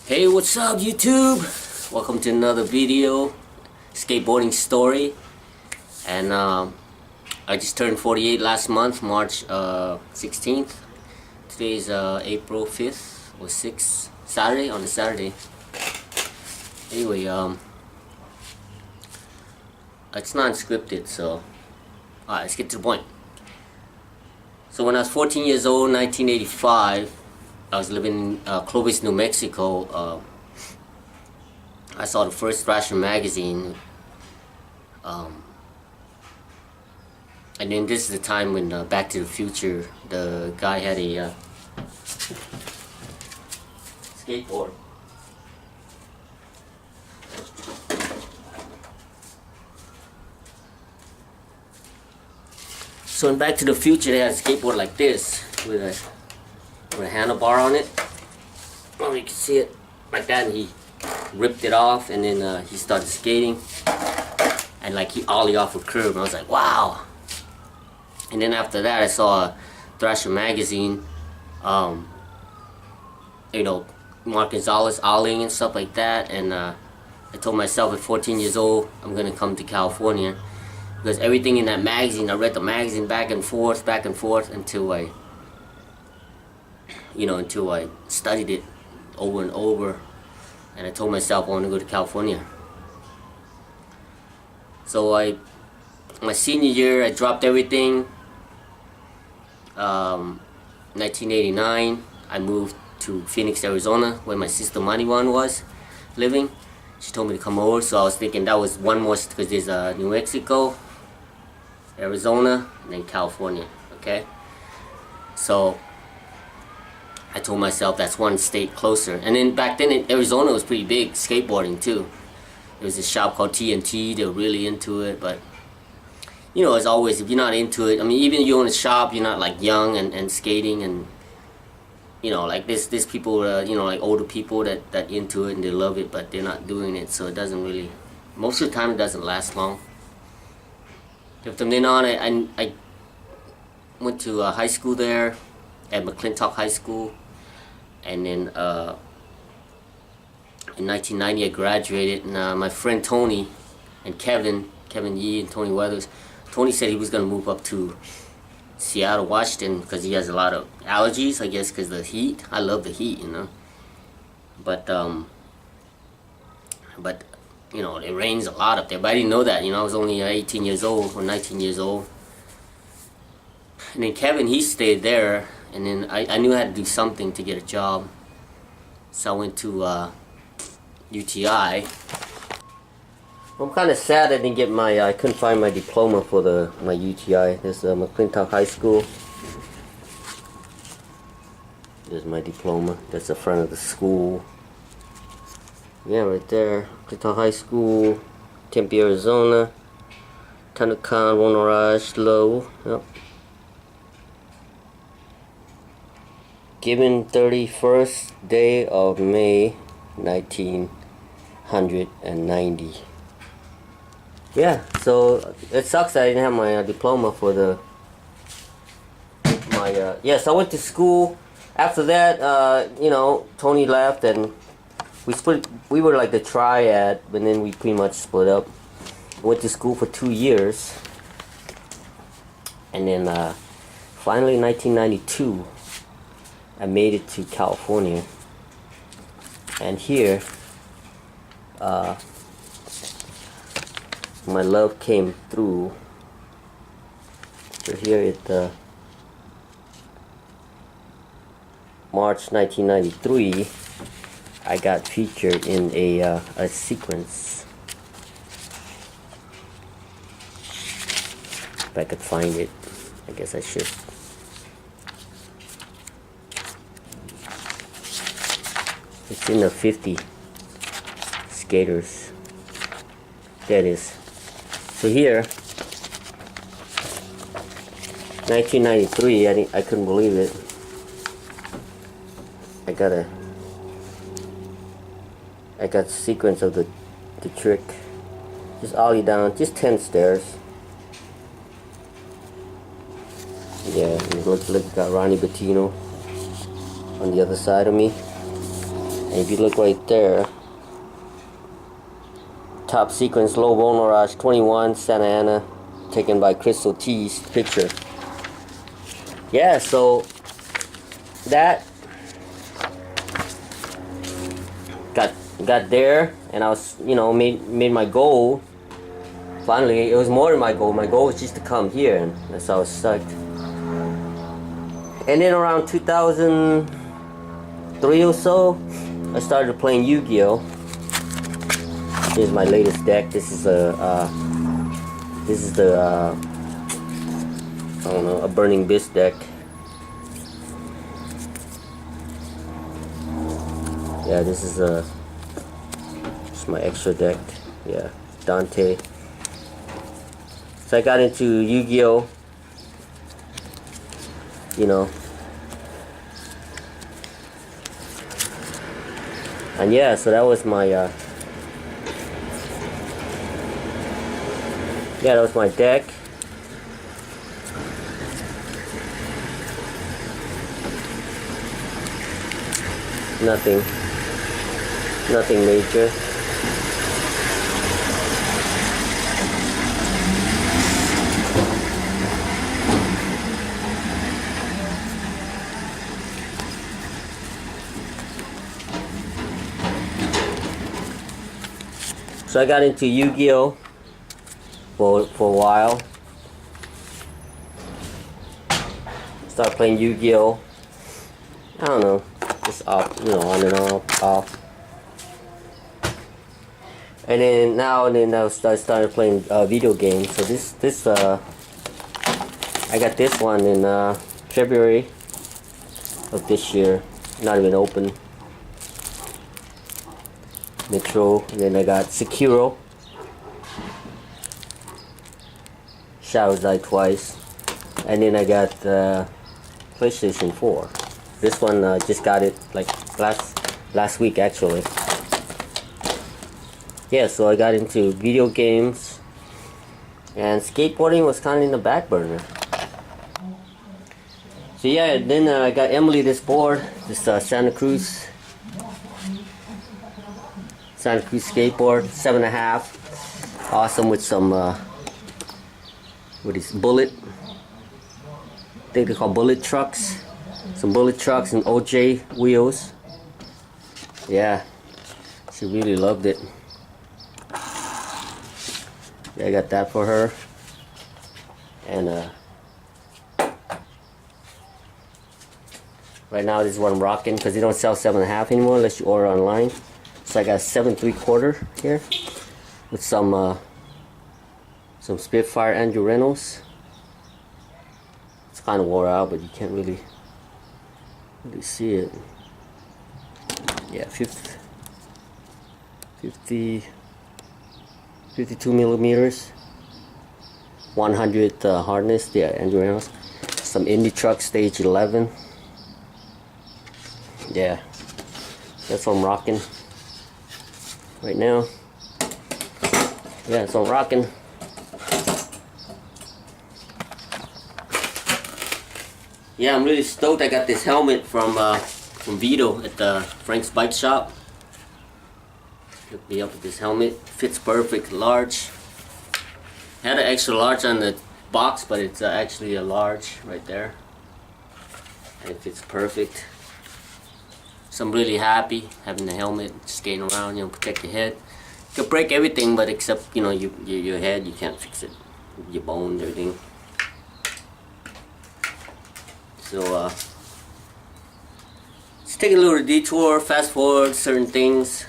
Hey, what's up YouTube? Welcome to another video, skateboarding story. And I just turned 48 last month, March 16th. Today is April 5th or 6th, Saturday, on a Saturday. Anyway, it's not scripted, so alright, let's get to the point. So when I was 14 years old, 1985, I was living in Clovis, New Mexico. I saw the first Thrasher Magazine. And then this is the time when Back to the Future, the guy had a skateboard. So in Back to the Future, they had a skateboard like this with a handlebar on it. Oh, you can see it like that, and he ripped it off, and then he started skating, and like he ollie off a curb, and I was like, wow. And then after that, I saw Thrasher Magazine, you know, Mark Gonzalez ollieing and stuff like that, and I told myself at 14 years old, I'm gonna come to California, because everything in that magazine, I read the magazine back and forth until I studied it over and over, and I told myself I want to go to California. So my senior year, I dropped everything. 1989, I moved to Phoenix, Arizona, where my sister Maniwan was living. She told me to come over, so I was thinking that was one more, because there's New Mexico, Arizona, and then California, okay? So I told myself that's one state closer. And then back then in Arizona was pretty big skateboarding too. There was a shop called TNT. They were really into it, but you know, as always, if you're not into it, I mean, even if you own a shop, you're not like young and skating, and you know, like this people, you know, like older people that into it and they love it, but they're not doing it, so it doesn't really, most of the time it doesn't last long. From then on, I went to high school there at McClintock High School, and then in 1990 I graduated, and my friend Tony and Kevin Yee and Tony Weathers, Tony said he was going to move up to Seattle, Washington, because he has a lot of allergies, I guess, because of the heat. I love the heat, you know, but you know, it rains a lot up there, but I didn't know that, you know, I was only 18 years old or 19 years old. And then Kevin, he stayed there, and then I knew I had to do something to get a job, so I went to UTI. I'm kind of sad I didn't get I couldn't find my diploma for my UTI. This is McClintock High School. There's my diploma. That's the front of the school. Yeah, right there. McClintock High School, Tempe, Arizona. Tanakan, Wonaraj, Low. Yep. Given 31st day of May 1990. Yeah, so it sucks that I didn't have my diploma for yes, I went to school. After that, you know, Tony left, and we were like the triad, but then we pretty much split up. Went to school for 2 years, and then finally in 1992 I made it to California, and here my love came through. So here at March 1993, I got featured in a sequence. If I could find it, I guess I should. It's in the 50 skaters. There it is. So here, 1993, I couldn't believe it. I got a sequence of the trick. Just ollie down, just 10 stairs. Yeah, and look, got Ronnie Bettino on the other side of me. And if you look right there, top sequence low Vonarage 21 Santa Ana, taken by Crystal T's picture. Yeah, so that got there, and I was, you know, made my goal. Finally, it was more than my goal. My goal was just to come here, and that's how I was psyched. And then around 2003 or so, I started playing Yu-Gi-Oh. Here's my latest deck. This is the I don't know, a Burning Beast deck. Yeah, this is my extra deck. Yeah, Dante. So I got into Yu-Gi-Oh, you know, and yeah, so that was my that was my deck. Nothing major. So I got into Yu-Gi-Oh for a while. Started playing Yu-Gi-Oh. I don't know, just off, you know, on and off. And then now and then I started playing video games. So this I got this one in February of this year. Not even open. Metro, and then I got Sekiro. Shadows Die Twice, and then I got PlayStation 4. This one just got it like last week actually. Yeah, so I got into video games, and skateboarding was kind of in the back burner. So yeah, then I got Emily this board, this Santa Cruz skateboard, 7.5. Awesome, with some what is bullet? I think they call bullet trucks. Some bullet trucks and OJ wheels. Yeah, she really loved it. Yeah, I got that for her. And right now this is what I'm rocking, because they don't sell 7.5 anymore unless you order online. So I got 7.75 here with some Spitfire Andrew Reynolds. It's kind of wore out, but you can't really see it. Yeah, 52 millimeters, 100 hardness. Yeah, Andrew Reynolds. Some Indie Truck Stage 11. Yeah, that's what I'm rocking right now. Yeah, so I'm rocking. Yeah, I'm really stoked. I got this helmet from Vito at the Frank's Bike Shop. Hooked me up with this helmet. Fits perfect, large. Had an extra large on the box, but it's actually a large right there. And it fits perfect. So I'm really happy having the helmet, skating around, you know, protect your head. You can break everything, but except, you know, your head, you can't fix it. Your bones, everything. So let's take a little detour, fast forward certain things.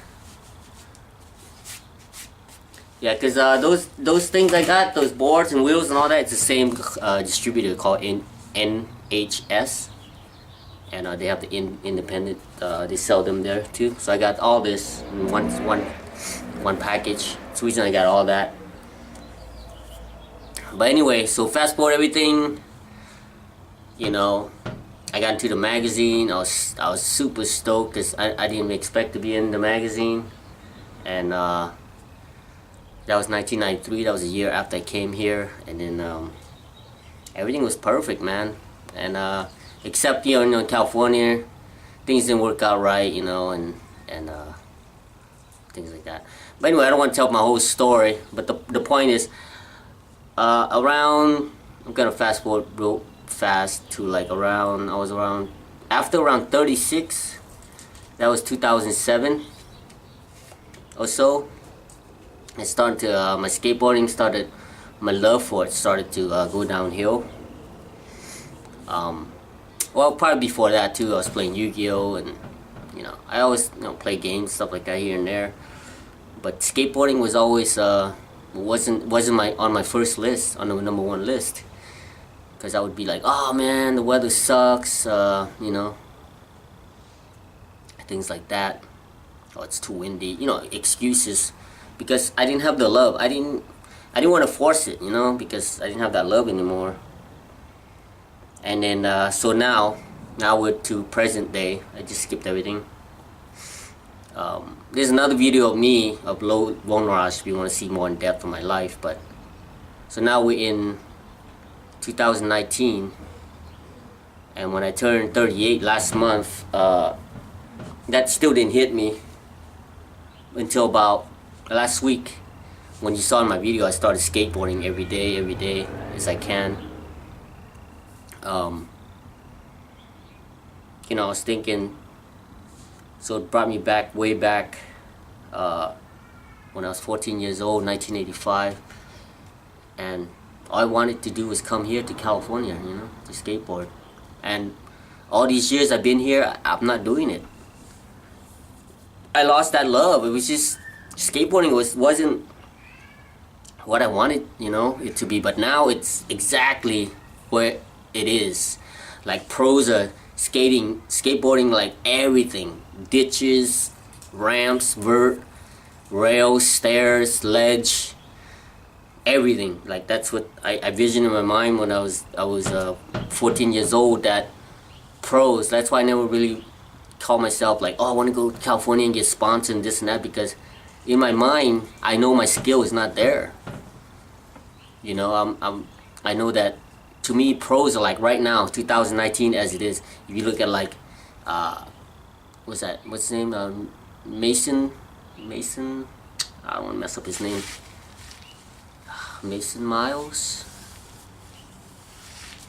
Yeah, cause those things I got, those boards and wheels and all that, it's the same distributor called NHS. And they have the independent, they sell them there too. So I got all this in one package. That's the reason I got all that. But anyway, so fast forward everything, you know, I got into the magazine. I was super stoked because I didn't expect to be in the magazine. And that was 1993, that was a year after I came here. And then everything was perfect, man. And except, you know, in California, things didn't work out right, you know, and and things like that. But anyway, I don't want to tell my whole story, but the point is, around, I'm gonna fast forward real fast to like around, I was around, after around 36, that was 2007 or so, I started to, my skateboarding started, my love for it started to go downhill. Well, probably before that too, I was playing Yu-Gi-Oh! And you know, I always, you know, play games, stuff like that here and there. But skateboarding was always wasn't on my first list, on the number one list, because I would be like, oh man, the weather sucks, you know, things like that. Oh, it's too windy, you know, excuses, because I didn't have the love. I didn't want to force it, you know, because I didn't have that love anymore. And then so now we're to present day. I just skipped everything. There's another video of me upload Vonraj if you want to see more in depth of my life. But so now we're in 2019, and when I turned 38 last month, that still didn't hit me until about last week, when you saw in my video I started skateboarding every day as I can. You know, I was thinking, so it brought me back, way back, when I was 14 years old, 1985, and all I wanted to do was come here to California, you know, to skateboard. And all these years I've been here, I'm not doing it. I lost that love. It was just, skateboarding wasn't what I wanted, you know, it to be. But now it's exactly where it is. Like pros are skateboarding like everything. Ditches, ramps, vert, rails, stairs, ledge, everything. Like that's what I visioned in my mind when I was 14 years old, that pros. That's why I never really called myself like, oh, I want to go to California and get sponsored and this and that, because in my mind I know my skill is not there. You know, I know that to me pros are like right now, 2019 as it is. If you look at like what's his name, Mason, I don't want to mess up his name, Mason Miles,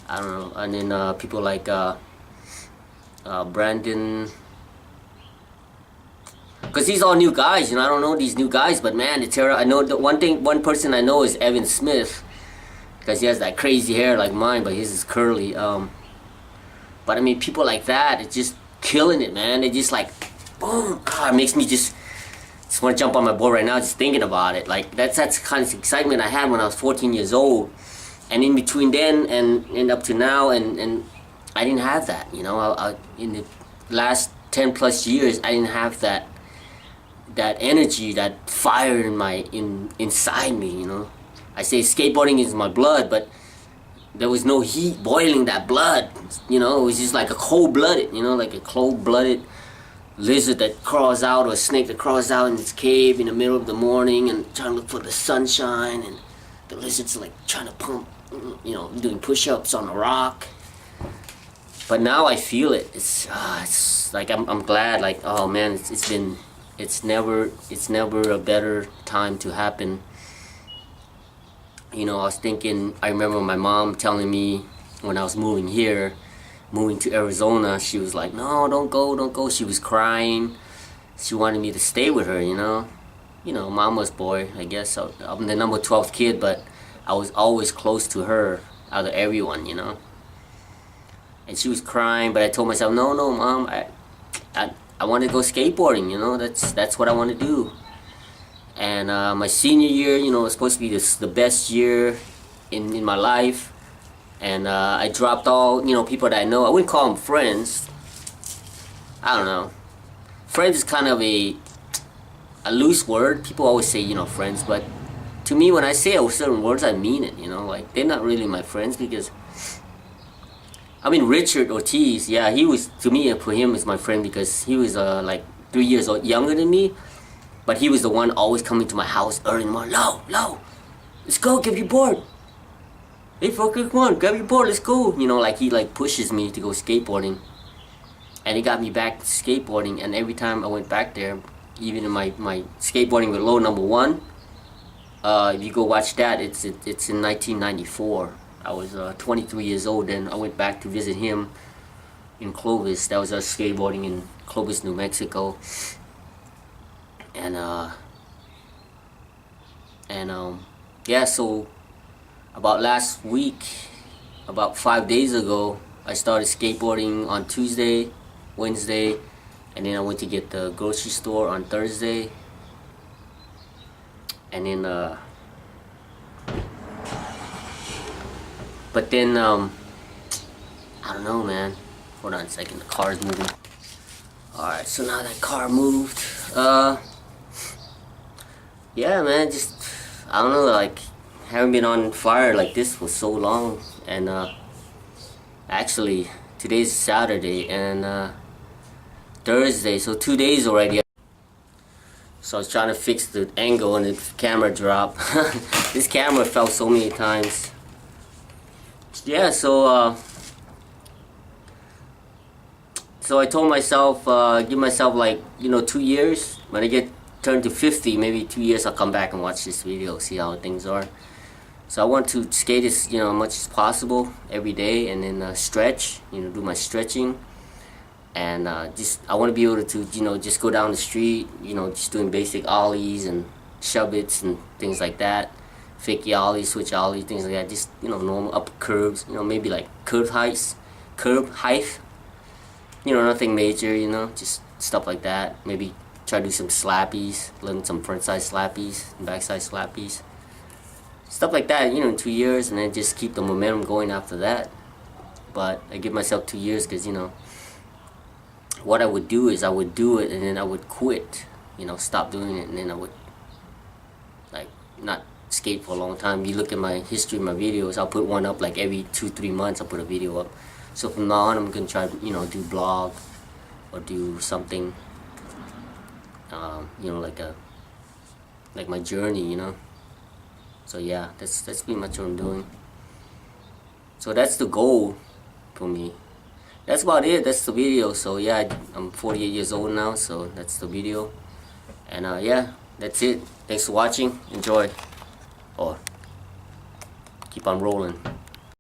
I don't know. And then people like Brandon, because these all new guys, you know. I don't know these new guys, but man, it's terrible. I know the one person I know is Evan Smith, because he has that crazy hair like mine, but his is curly. But I mean, people like that, it's just killing it, man. They just like, boom, it makes me just want to jump on my board right now just thinking about it. Like that's the kind of excitement I had when I was 14 years old, and in between then and up to now, and I didn't have that, you know. I in the last 10 plus years, I didn't have that energy, that fire inside me, you know. I say skateboarding is my blood, but there was no heat boiling that blood, you know. It was just like a cold-blooded, you know, like a cold-blooded lizard that crawls out, or a snake that crawls out in its cave in the middle of the morning and trying to look for the sunshine, and the lizard's like trying to pump, you know, doing push-ups on a rock. But now I feel it. It's like I'm glad. Like, oh man, it's never a better time to happen. You know, I was thinking, I remember my mom telling me when I was moving to Arizona, she was like, no, don't go. She was crying. She wanted me to stay with her, you know. You know, mama's boy, I guess. So I'm the number 12th kid, but I was always close to her out of everyone, you know. And she was crying, but I told myself, no, Mom, I want to go skateboarding, you know. That's what I want to do. And my senior year, you know, was supposed to be the best year in my life. And I dropped all, you know, people that I know. I wouldn't call them friends. I don't know. Friends is kind of a loose word. People always say, you know, friends. But to me, when I say certain words, I mean it, you know. Like, they're not really my friends, because I mean, Richard Ortiz, yeah, he was, to me, for him, is my friend, because he was like 3 years younger than me. But he was the one always coming to my house early in the morning. Lo, let's go, get your board. Hey, fucker, come on, grab your board, let's go. You know, like he like pushes me to go skateboarding. and it got me back to skateboarding. And every time I went back there, even in my Skateboarding with Lo #1, if you go watch that, it's in 1994. I was 23 years old then. I went back to visit him in Clovis. That was us skateboarding in Clovis, New Mexico. And yeah, so about last week, about 5 days ago, I started skateboarding on Tuesday, Wednesday, and then I went to get the grocery store on Thursday. And then but then I don't know, man. Hold on a second, the car is moving. Alright, so now that car moved. Yeah, man, just I don't know, like haven't been on fire like this for so long. And actually today's Saturday and Thursday, so 2 days already. So I was trying to fix the angle and the camera dropped. This camera fell so many times. Yeah, so I told myself, give myself like, 2 years. When I get turned to 50, maybe 2 years, I'll come back and watch this video, see how things are. So I want to skate as much as possible every day, and then stretch, do my stretching. And just I want to be able to just go down the street, just doing basic ollies and shove its and things like that, fake ollie, switch ollie, things like that. Just normal up curves, maybe like curb height, nothing major, just stuff like that. Maybe try to do some slappies, learn some front side slappies and back side slappies, stuff like that. In 2 years, and then just keep the momentum going after that. But I give myself 2 years because what I would do is I would do it and then I would quit, stop doing it, and then I would like not skate for a long time. You look at my history, my videos, I'll put one up like every 2-3 months. I'll put a video up. So from now on, I'm gonna try do blog or do something, like my journey, So yeah, that's pretty much what I'm doing. So that's the goal for me. That's about it. That's the video. So yeah, I'm 48 years old now, so that's the video. And yeah, that's it. Thanks for watching. Enjoy, or keep on rolling.